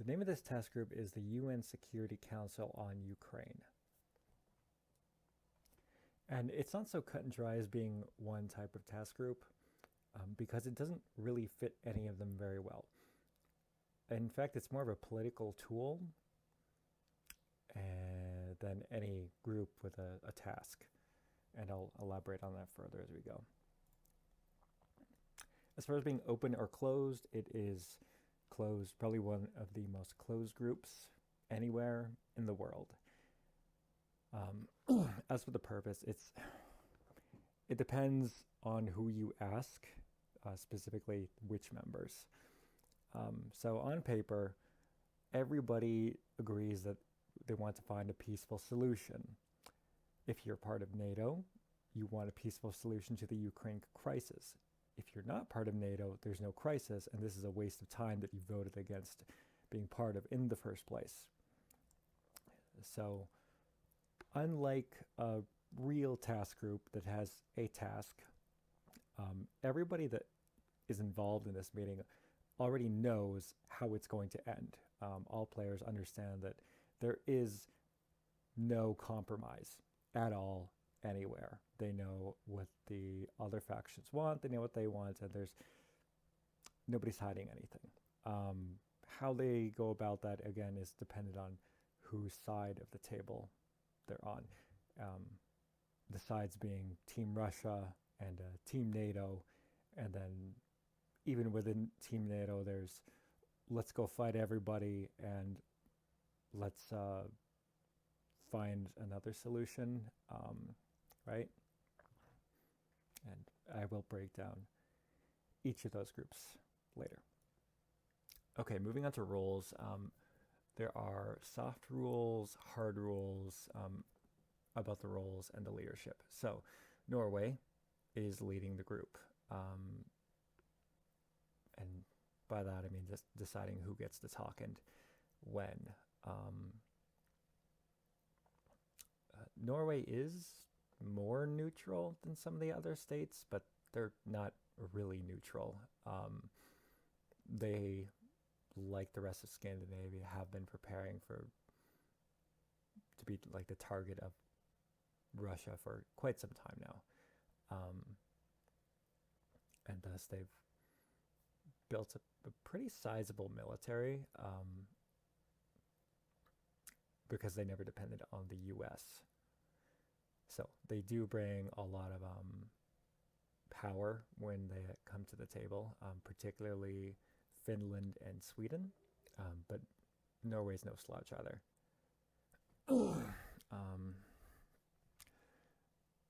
The name of this task group is the UN Security Council on Ukraine. And it's not so cut and dry as being one type of task group because it doesn't really fit any of them very well. In fact, it's more of a political tool than any group with a task. And I'll elaborate on that further as we go. As far as being open or closed, it is closed, probably one of the most closed groups anywhere in the world. As for the purpose, it depends on who you ask, specifically which members. So on paper, everybody agrees that they want to find a peaceful solution. If you're part of NATO, you want a peaceful solution to the Ukraine crisis. If you're not part of NATO, there's no crisis, and this is a waste of time that you voted against being part of in the first place. So, unlike a real task group that has a task, everybody that is involved in this meeting already knows how it's going to end. All players understand that there is no compromise at all anywhere. They know what the other factions want, they know what they want, and nobody's hiding anything. How they go about that, again, is dependent on whose side of the table they're on. The sides being Team Russia and Team NATO, and then even within Team NATO, there's let's go fight everybody and let's find another solution, right? And I will break down each of those groups later. Okay, moving on to rules. There are soft rules, hard rules about the roles and the leadership. So Norway is leading the group. And by that, I mean just deciding who gets to talk and when. Norway is more neutral than some of the other states, but they're not really neutral. They, like the rest of Scandinavia, have been preparing to be like the target of Russia for quite some time now. And thus they've built a pretty sizable military because they never depended on the US. So they do bring a lot of power when they come to the table, particularly Finland and Sweden. But Norway's no slouch either.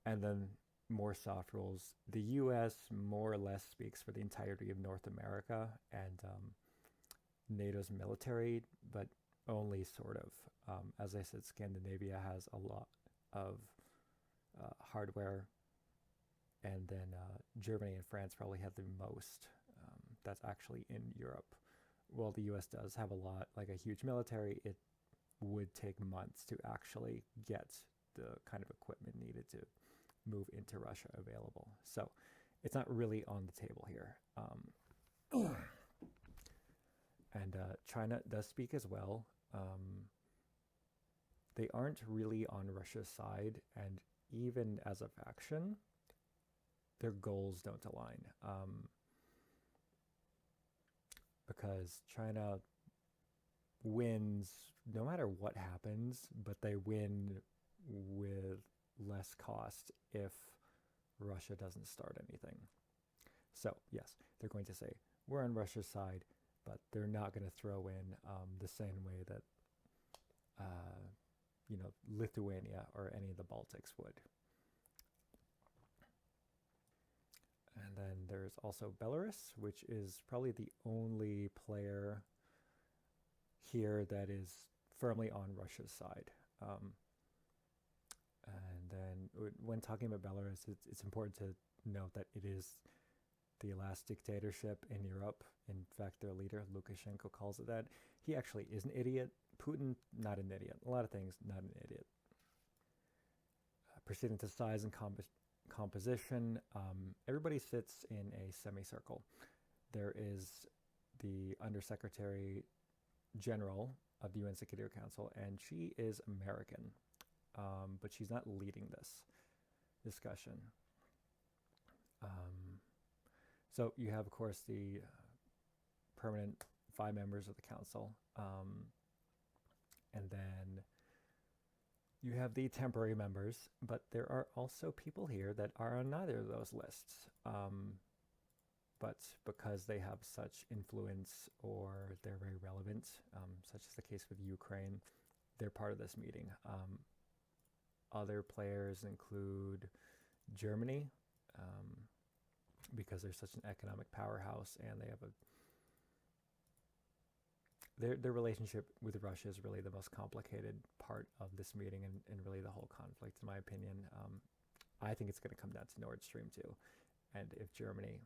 And then more soft rules. The US more or less speaks for the entirety of North America and NATO's military, but only sort of. As I said, Scandinavia has a lot of hardware, and then Germany and France probably have the most. That's actually in Europe. While the US does have a lot, like a huge military, it would take months to actually get the kind of equipment needed to move into Russia available. So it's not really on the table here. And China does speak as well. They aren't really on Russia's side, and even as a faction, their goals don't align. Because China wins no matter what happens, but they win with less cost if Russia doesn't start anything. So, yes, they're going to say, we're on Russia's side, but they're not going to throw in the same way that, Lithuania or any of the Baltics would. And then there's also Belarus, which is probably the only player here that is firmly on Russia's side. And then when talking about Belarus, it's important to note that it is the last dictatorship in Europe. In fact, their leader, Lukashenko, calls it that. He actually is an idiot. Putin, not an idiot. A lot of things, not an idiot. Proceeding to size and composition, everybody sits in a semicircle. There is the undersecretary general of the UN Security Council, and she is American, but she's not leading this discussion. So you have, of course, the permanent 5 members of the council, and then you have the temporary members, but there are also people here that are on neither of those lists. But because they have such influence or they're very relevant, such as the case with Ukraine, they're part of this meeting. Other players include Germany, because they're such an economic powerhouse, and they have their relationship with Russia is really the most complicated part of this meeting and really the whole conflict, in my opinion. I think it's going to come down to Nord Stream 2, and if Germany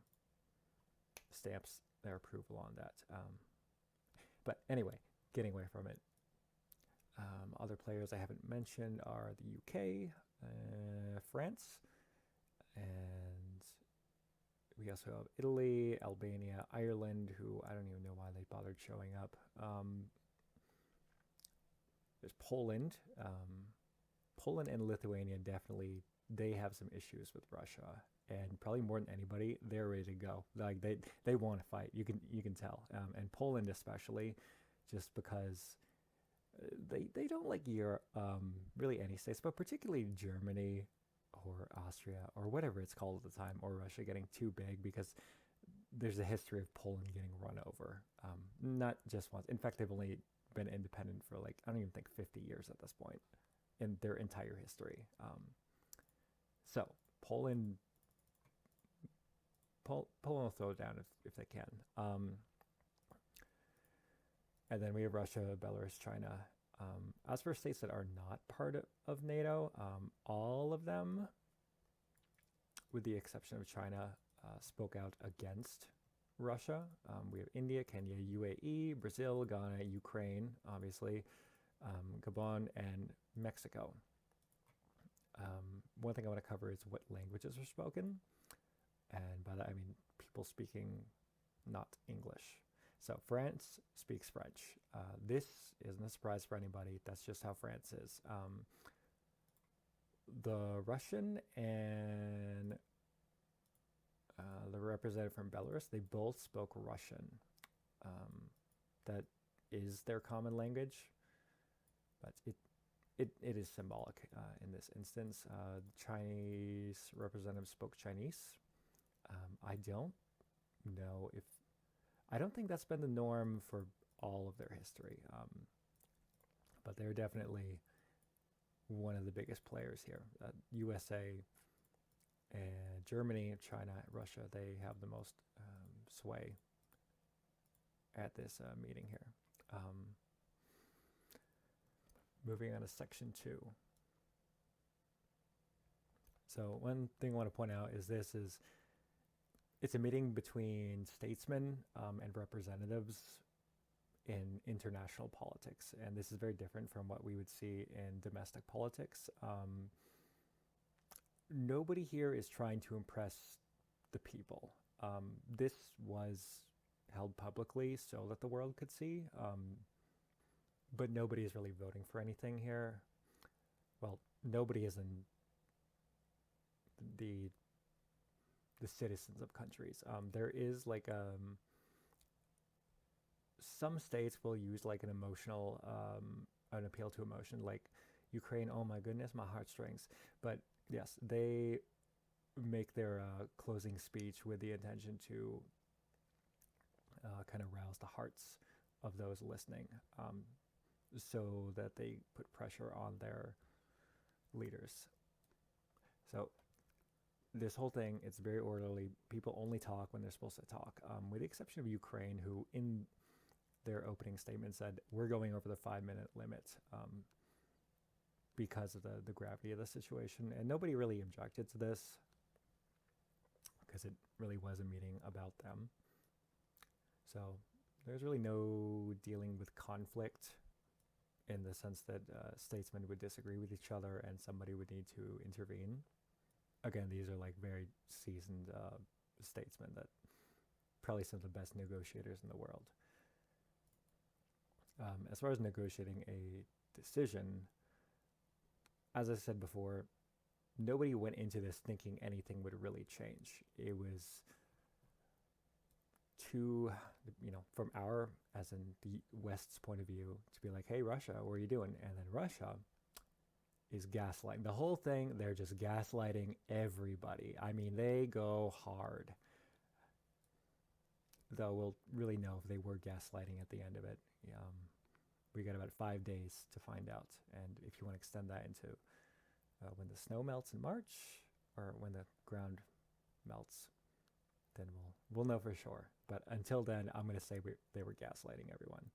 stamps their approval on that. But anyway, getting away from it. Other players I haven't mentioned are the UK, France, and we also have Italy, Albania, Ireland, who I don't even know why they bothered showing up. There's Poland. Poland and Lithuania definitely, they have some issues with Russia, and probably more than anybody, they're ready to go. Like they want to fight. You can tell. And Poland especially, just because they don't like really any states, but particularly Germany or Austria or whatever it's called at the time, or Russia getting too big, because there's a history of Poland getting run over. Not just once. In fact, they've only been independent for like, I don't even think 50 years at this point in their entire history. So Poland will throw it down if they can. And then we have Russia, Belarus, China. As for states that are not part of NATO, all of them, with the exception of China, spoke out against Russia. We have India, Kenya, UAE, Brazil, Ghana, Ukraine, obviously, Gabon, and Mexico. One thing I want to cover is what languages are spoken. And by that, I mean people speaking not English. So France speaks French. This isn't a surprise for anybody. That's just how France is. The Russian and the representative from Belarus, they both spoke Russian. That is their common language, but it is symbolic in this instance. The Chinese representative spoke Chinese. I don't know if, I don't think that's been the norm for all of their history, but they're definitely one of the biggest players here. USA and Germany, China, Russia, they have the most sway at this meeting here. Moving on to section 2. So one thing I want to point out is it's a meeting between statesmen and representatives in international politics. And this is very different from what we would see in domestic politics. Nobody here is trying to impress the people. This was held publicly so that the world could see, but nobody is really voting for anything here. Well, nobody is in the citizens of countries. There is like some states will use like an emotional, an appeal to emotion, like Ukraine. Oh my goodness, my heartstrings. But yes, they make their closing speech with the intention to kind of rouse the hearts of those listening, so that they put pressure on their leaders. So this whole thing, it's very orderly. People only talk when they're supposed to talk, with the exception of Ukraine, who in their opening statement said, we're going over the 5-minute limit because of the gravity of the situation. And nobody really objected to this because it really was a meeting about them. So there's really no dealing with conflict in the sense that statesmen would disagree with each other and somebody would need to intervene. Again, these are like very seasoned statesmen, that probably some of the best negotiators in the world. As far as negotiating a decision, as I said before, nobody went into this thinking anything would really change. It was too, from our, as in the West's point of view, to be like, hey, Russia, what are you doing? And then Russia is gaslighting. The whole thing, they're just gaslighting everybody. I mean, they go hard. Though we'll really know if they were gaslighting at the end of it. We got about 5 days to find out. And if you want to extend that into when the snow melts in March or when the ground melts, then we'll know for sure. But until then, I'm going to say they were gaslighting everyone.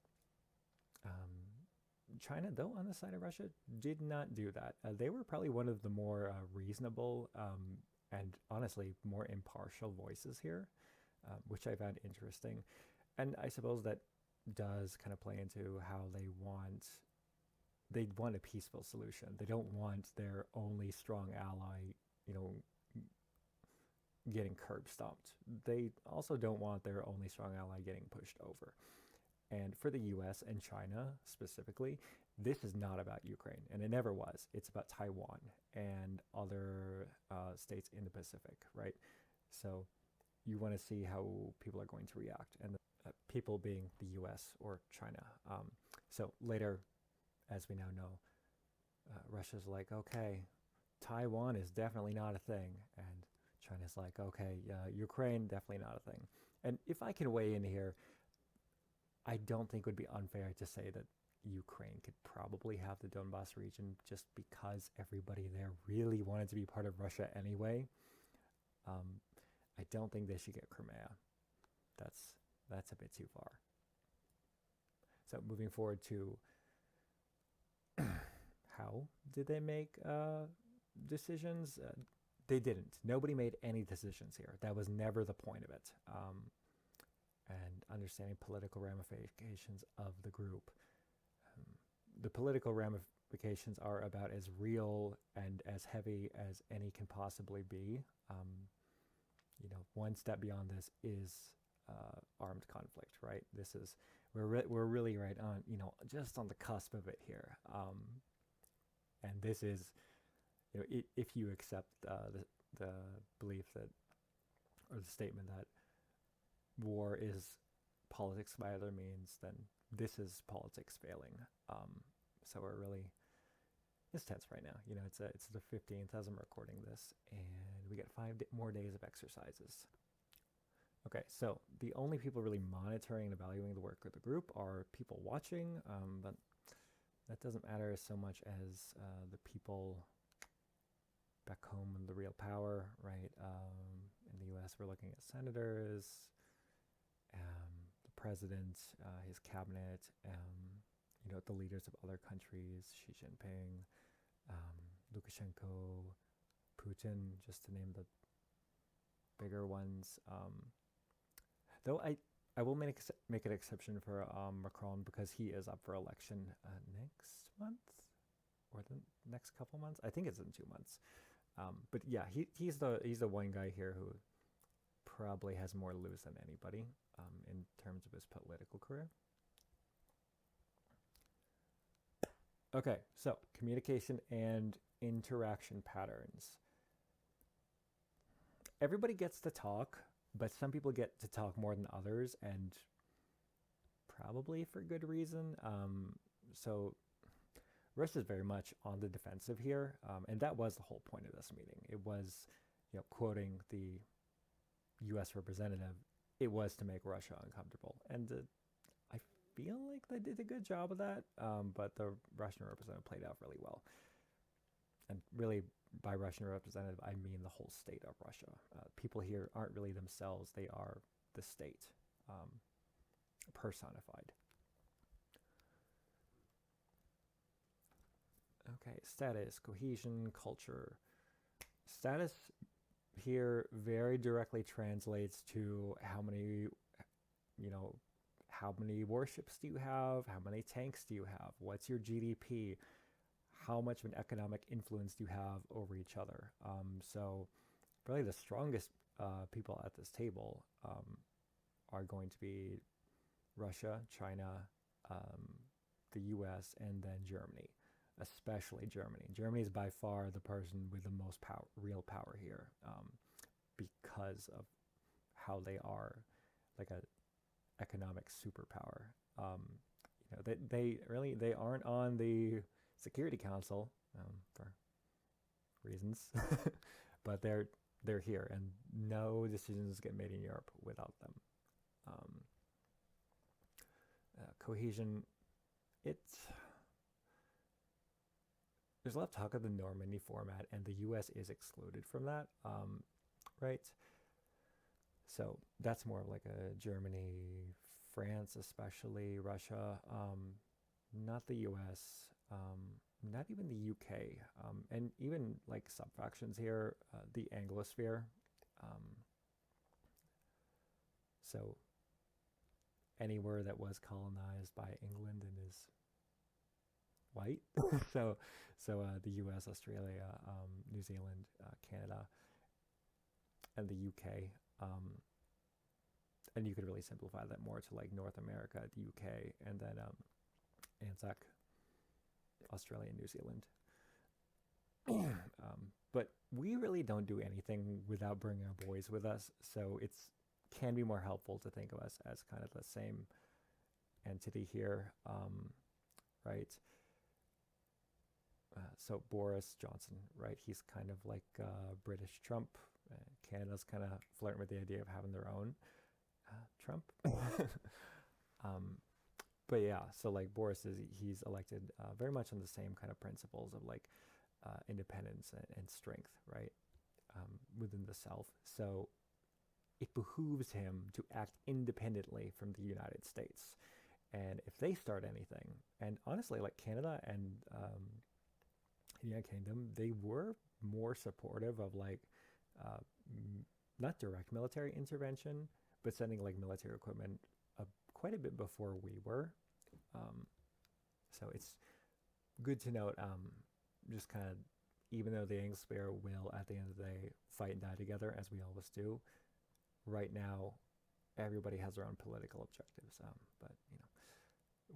China, though, on the side of Russia, did not do that. They were probably one of the more reasonable and honestly more impartial voices here, which I found interesting. And I suppose that does kind of play into how they want a peaceful solution. They don't want their only strong ally, getting curb stomped. They also don't want their only strong ally getting pushed over. And for the US and China specifically, this is not about Ukraine, and it never was. It's about Taiwan and other states in the Pacific, right? So you want to see how people are going to react, and people being the US or China. So later, as we now know, Russia's like, okay, Taiwan is definitely not a thing. And China's like, okay, Ukraine, definitely not a thing. And if I can weigh in here, I don't think it would be unfair to say that Ukraine could probably have the Donbas region just because everybody there really wanted to be part of Russia anyway. I don't think they should get Crimea. That's a bit too far. So moving forward to how did they make decisions? They didn't. Nobody made any decisions here. That was never the point of it. And understanding political ramifications of the group. The political ramifications are about as real and as heavy as any can possibly be. One step beyond this is armed conflict, right? This is we're really right on, just on the cusp of it here. And this is, if you accept the belief that, or the statement that war is politics by other means, then this is politics failing. So we're really, it's tense right now. It's the 15th as I'm recording this, and we get 5 more days of exercises. Okay, so the only people really monitoring and evaluating the work of the group are people watching, but that doesn't matter so much as the people back home in the real power, right? In the US, we're looking at senators, the president, his cabinet, the leaders of other countries, Xi Jinping, Lukashenko, Putin, just to name the bigger ones. Though I will make an exception for Macron, because he is up for election next month or the next couple months. I think it's in 2 months. But yeah, he's the one guy here who probably has more to lose than anybody in terms of his political career. Okay, so communication and interaction patterns. Everybody gets to talk, but some people get to talk more than others, and probably for good reason. So Russia's very much on the defensive here, and that was the whole point of this meeting. It was, quoting the U.S. representative, it was to make Russia uncomfortable, and I feel like they did a good job of that, but the Russian representative played out really well. And really, by Russian representative, I mean the whole state of Russia. People here aren't really themselves, they are the state, personified. Okay, status, cohesion, culture. Status here very directly translates to how many warships do you have? How many tanks do you have? What's your GDP? How much of an economic influence do you have over each other? So really the strongest people at this table are going to be Russia, China, the US, and then Germany, especially Germany. Germany is by far the person with the most power, real power here, because of how they are like a economic superpower. They really they aren't on the Security Council for reasons, but they're here, and no decisions get made in Europe without them. Um, Cohesion, it's there's a lot of talk of the Normandy format, and the U.S. is excluded from that, right? So that's more of like a Germany, France, especially Russia, not the U.S., not even the UK, and even like sub factions here, the Anglosphere. Um, so anywhere that was colonized by England and is white. so the U.S., Australia, New Zealand, Canada, and the UK. And you could really simplify that more to like North America, the UK, and then ANZAC, Australia, and New Zealand. But we really don't do anything without bringing our boys with us, so it's can be more helpful to think of us as kind of the same entity here, right? So Boris Johnson, right? He's kind of like British Trump. Canada's kind of flirting with the idea of having their own Trump. um, but yeah, so like Boris he's elected very much on the same kind of principles of like independence and strength, right? Within the self. So it behooves him to act independently from the United States. And if they start anything, and honestly, like Canada and the United Kingdom, they were more supportive of like uh, not direct military intervention, but sending like military equipment quite a bit before we were. Um, so it's good to note, just kind of, even though the Anglosphere will, at the end of the day, fight and die together, as we always do, right now, everybody has their own political objectives. But,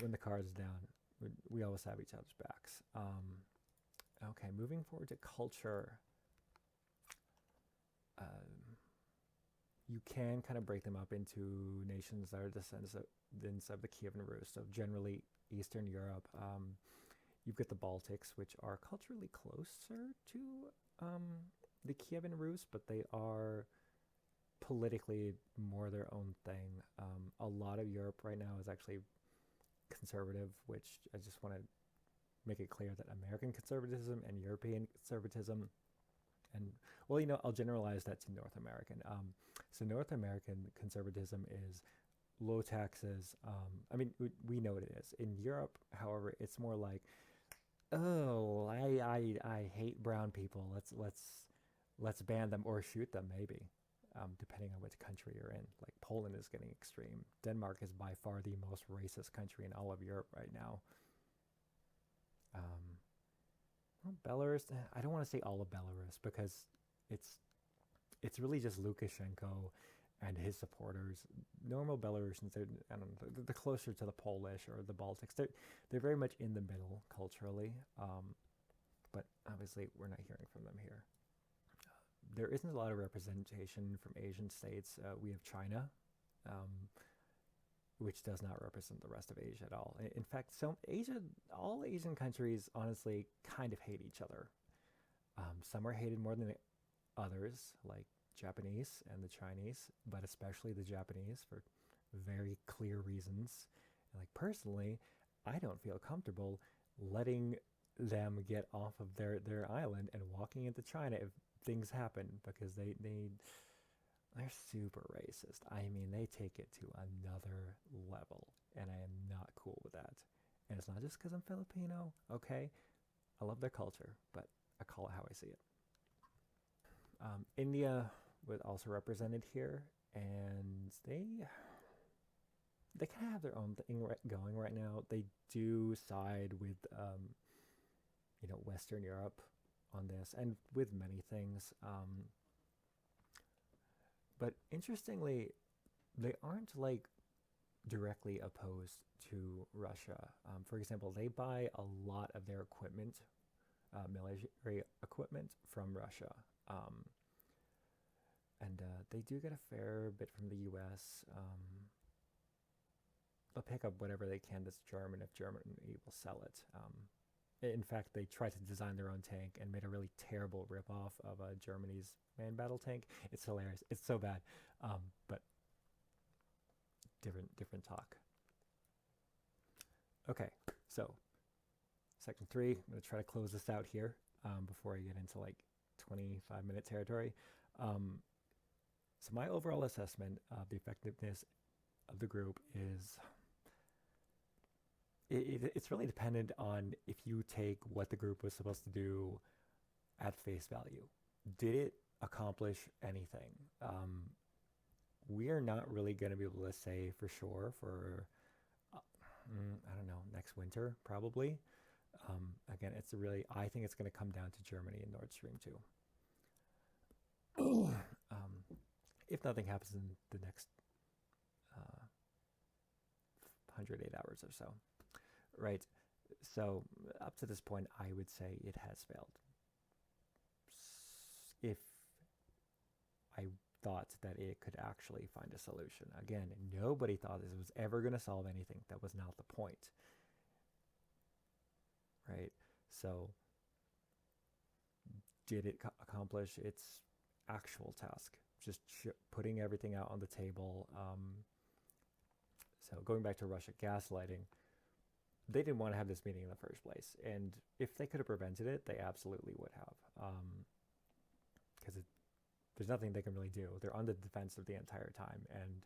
when the card's down, we always have each other's backs. Okay, moving forward to culture. You can kind of break them up into nations that are descendants of the Kievan Rus. So generally Eastern Europe. You've got the Baltics, which are culturally closer to the Kievan Rus, but they are politically more their own thing. A lot of Europe right now is actually conservative, which I just want to make it clear that American conservatism and European conservatism, and well, I'll generalize that to North American. So North American conservatism is low taxes. I mean, we know what it is. In Europe, however, it's more like, oh, I hate brown people. Let's ban them or shoot them, maybe, depending on which country you're in. Like Poland is getting extreme. Denmark is by far the most racist country in all of Europe right now. Well, Belarus. I don't want to say all of Belarus because it's really just Lukashenko and his supporters. Normal Belarusians, I don't know, they're closer to the Polish or the Baltics. They're very much in the middle culturally, but obviously we're not hearing from them here. There isn't a lot of representation from Asian states. We have China, which does not represent the rest of Asia at all. In fact, all Asian countries honestly kind of hate each other. Some are hated more than others, like Japanese and the Chinese, but especially the Japanese for very clear reasons. And like personally, I don't feel comfortable letting them get off of their island and walking into China if things happen, because they're super racist. I mean, they take it to another level, and I am not cool with that. And it's not just because I'm Filipino, okay? I love their culture, but I call it how I see it. India was also represented here, and they kind of have their own thing going right now. They do side with Western Europe on this, and with many things. But interestingly, they aren't like directly opposed to Russia. For example, they buy a lot of their equipment, military equipment, from Russia. Um, and they do get a fair bit from the US. They'll pick up whatever they can that's German if Germany will sell it. In fact, they tried to design their own tank and made a really terrible ripoff of Germany's main battle tank. It's hilarious. It's so bad, but different talk. Okay, so section 3. I'm going to try to close this out here before I get into like 25-minute territory. So my overall assessment of the effectiveness of the group is it's really dependent on if you take what the group was supposed to do at face value. Did it accomplish anything? We are not really going to be able to say for sure for, I don't know, next winter, probably. Again, I think it's going to come down to Germany and Nord Stream 2. If nothing happens in the next 108 hours or so. Right. So up to this point, I would say it has failed. If I thought that it could actually find a solution. Again, nobody thought this was ever going to solve anything. That was not the point. Right. So did it accomplish its actual task? Just putting everything out on the table. So going back to Russia gaslighting, they didn't want to have this meeting in the first place. And if they could have prevented it, they absolutely would have. Because there's nothing they can really do. They're on the defensive the entire time. And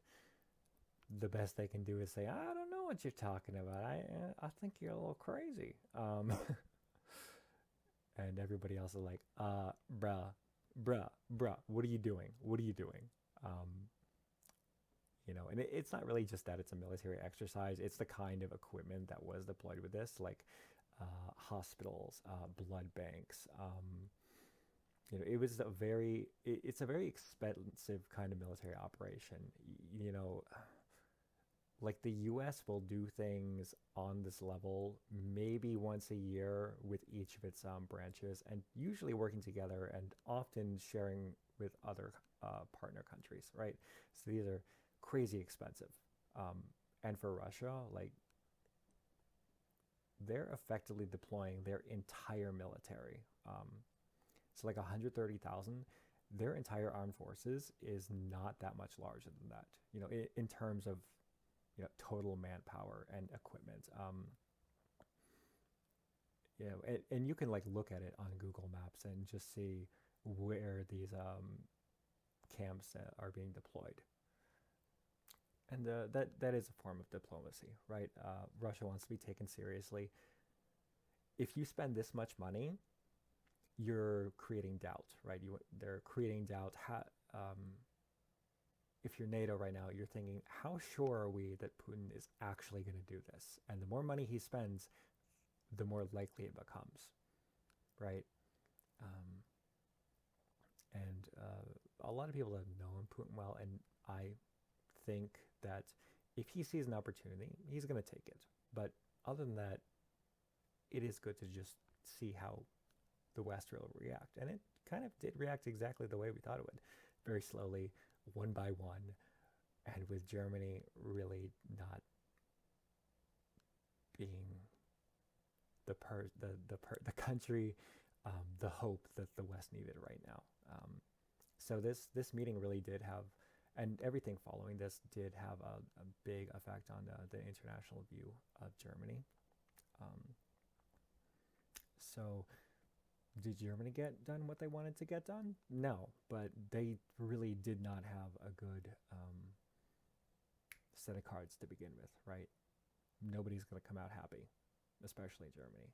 the best they can do is say, I don't know what you're talking about. I think you're a little crazy. And everybody else is like, bruh, what are you doing? What are you doing? And it's not really just that it's a military exercise. It's the kind of equipment that was deployed with this, like hospitals, blood banks. It's a very expensive kind of military operation. Like the US will do things on this level maybe once a year with each of its branches, and usually working together and often sharing with other partner countries, right? So these are crazy expensive. And for Russia, like, they're effectively deploying their entire military. So like 130,000, their entire armed forces is not that much larger than that, in terms of, total manpower and equipment. And you can like look at it on Google Maps and just see where these camps are being deployed. And that is a form of diplomacy, right? Russia wants to be taken seriously. If you spend this much money, you're creating doubt, right? They're creating doubt. If you're NATO right now, you're thinking, how sure are we that Putin is actually going to do this? And the more money he spends, the more likely it becomes, right? And a lot of people have known Putin well, and I think that if he sees an opportunity, he's going to take it. But other than that, it is good to just see how the West will react. And it kind of did react exactly the way we thought it would, very slowly, one by one, and with Germany really not being the country, the hope that the West needed right now. So this meeting really did have, and everything following this did have a big effect on the international view of Germany. So did Germany get done what they wanted to get done? No, but they really did not have a good set of cards to begin with, right? Nobody's going to come out happy, especially Germany.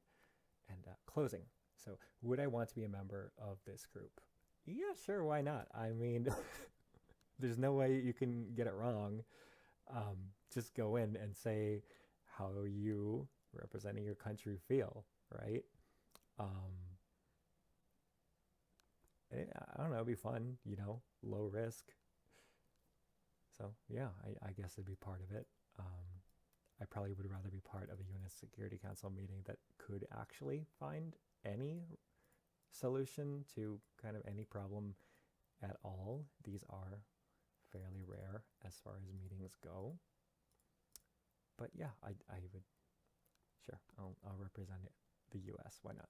And closing. So would I want to be a member of this group? Yeah, sure, why not? I mean, there's no way you can get it wrong. Just go in and say how you, representing your country, feel, right? I don't know, it'd be fun, low risk. So yeah, I guess it'd be part of it. I probably would rather be part of a UN Security Council meeting that could actually find any solution to kind of any problem at all. These are fairly rare as far as meetings go. But yeah, I would, sure, I'll represent it, the US, why not?